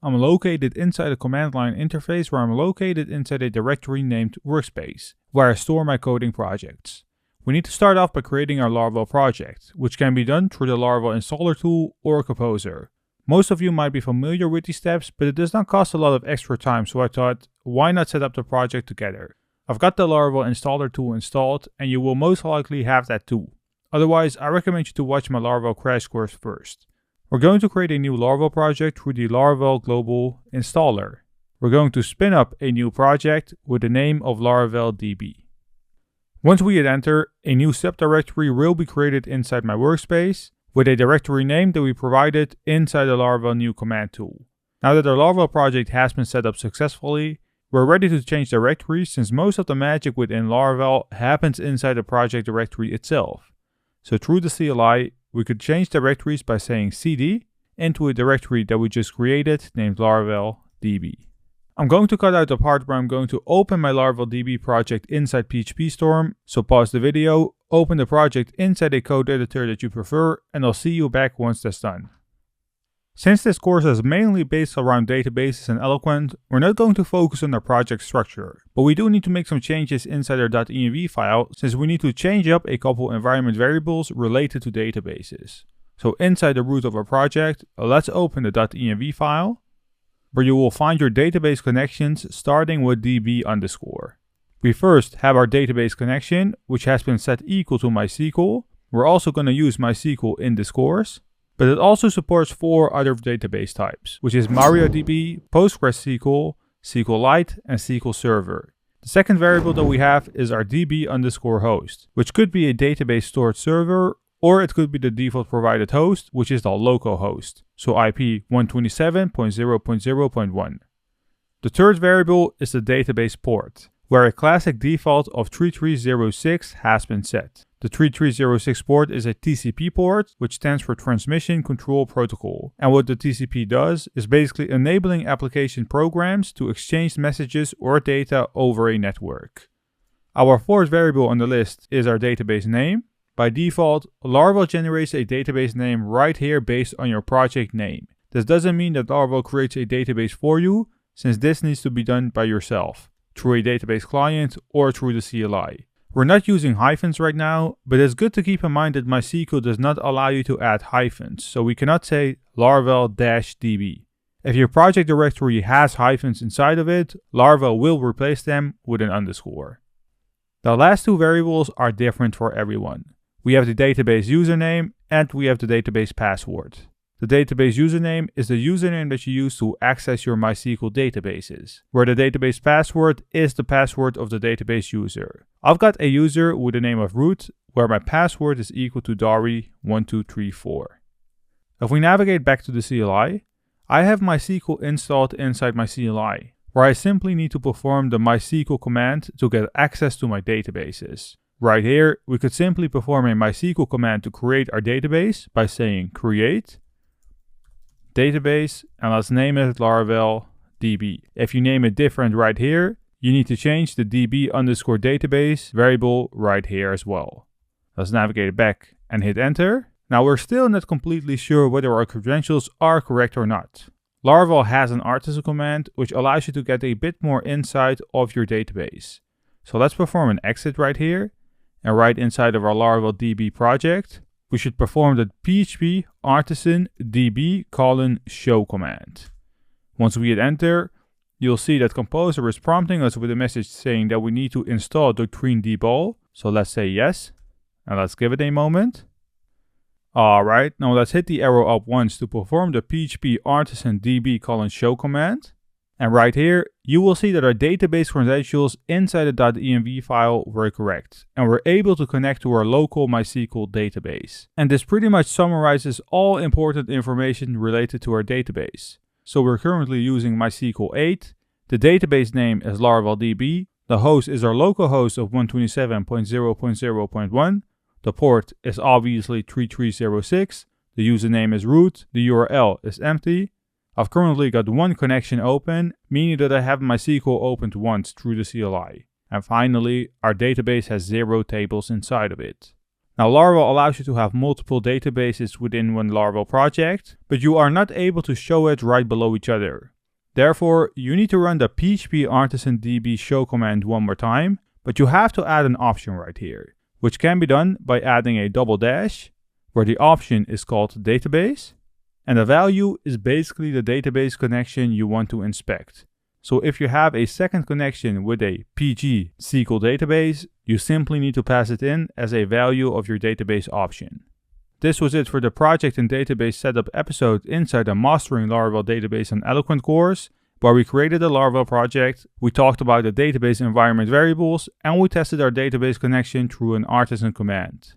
I'm located inside a command line interface where I'm located inside a directory named workspace, where I store my coding projects. We need to start off by creating our Laravel project, which can be done through the Laravel installer tool or Composer. Most of you might be familiar with these steps, but it does not cost a lot of extra time, so I thought, why not set up the project together? I've got the Laravel installer tool installed, and you will most likely have that too. Otherwise, I recommend you to watch my Laravel crash course first. We're going to create a new Laravel project through the Laravel global installer. We're going to spin up a new project with the name of Laravel DB. Once we hit enter, a new subdirectory will be created inside my workspace with a directory name that we provided inside the Laravel new command tool. Now that our Laravel project has been set up successfully, we're ready to change directories since most of the magic within Laravel happens inside the project directory itself. So through the CLI, we could change directories by saying cd into a directory that we just created named Laravel DB. I'm going to cut out the part where I'm going to open my Laravel DB project inside PHP Storm, so pause the video, open the project inside a code editor that you prefer, and I'll see you back once that's done. Since this course is mainly based around databases and Eloquent, we're not going to focus on the project structure, but we do need to make some changes inside our .env file since we need to change up a couple environment variables related to databases. So inside the root of our project, let's open the .env file, where you will find your database connections starting with db_. We first have our database connection, which has been set equal to MySQL. We're also going to use MySQL in this course, but it also supports 4 other database types, which is MariaDB, PostgreSQL, SQLite, and SQL Server. The second variable that we have is our db_host, which could be a database stored server, or it could be the default provided host, which is the local host, so IP 127.0.0.1. The third variable is the database port, where a classic default of 3306 has been set. The 3306 port is a TCP port, which stands for Transmission Control Protocol. And what the TCP does is basically enabling application programs to exchange messages or data over a network. Our fourth variable on the list is our database name. By default, Laravel generates a database name right here based on your project name. This doesn't mean that Laravel creates a database for you, since this needs to be done by yourself, through a database client or through the CLI. We're not using hyphens right now, but it's good to keep in mind that MySQL does not allow you to add hyphens, so we cannot say Laravel-DB. If your project directory has hyphens inside of it, Laravel will replace them with an underscore. The last 2 variables are different for everyone. We have the database username and we have the database password. The database username is the username that you use to access your MySQL databases, where the database password is the password of the database user. I've got a user with the name of root, where my password is equal to Dari1234. If we navigate back to the CLI, I have MySQL installed inside my CLI, where I simply need to perform the MySQL command to get access to my databases. Right here, we could simply perform a MySQL command to create our database by saying create database, and let's name it Laravel DB. If you name it different right here, you need to change the DB_database variable right here as well. Let's navigate back and hit enter. Now we're still not completely sure whether our credentials are correct or not. Laravel has an Artisan command which allows you to get a bit more insight of your database. So let's perform an exit right here, and right inside of our Laravel DB project, we should perform the PHP Artisan DB:show command. Once we hit enter, you'll see that Composer is prompting us with a message saying that we need to install Doctrine Debol. So let's say yes, and let's give it a moment. Alright, now let's hit the arrow up once to perform the PHP Artisan DB:show command. And right here, you will see that our database credentials inside the .env file were correct, and we're able to connect to our local MySQL database. And this pretty much summarizes all important information related to our database. So we're currently using MySQL 8, the database name is Laravel DB, the host is our local host of 127.0.0.1, the port is obviously 3306, the username is root, the URL is empty. I've currently got one connection open, meaning that I have MySQL opened once through the CLI. And finally, our database has 0 tables inside of it. Now, Laravel allows you to have multiple databases within one Laravel project, but you are not able to show it right below each other. Therefore, you need to run the php artisan db show command one more time, but you have to add an option right here, which can be done by adding a double dash, where the option is called database, and the value is basically the database connection you want to inspect. So if you have a second connection with a PG SQL database, you simply need to pass it in as a value of your database option. This was it for the project and database setup episode inside the Mastering Laravel Database and Eloquent course, where we created a Laravel project, we talked about the database environment variables, and we tested our database connection through an Artisan command.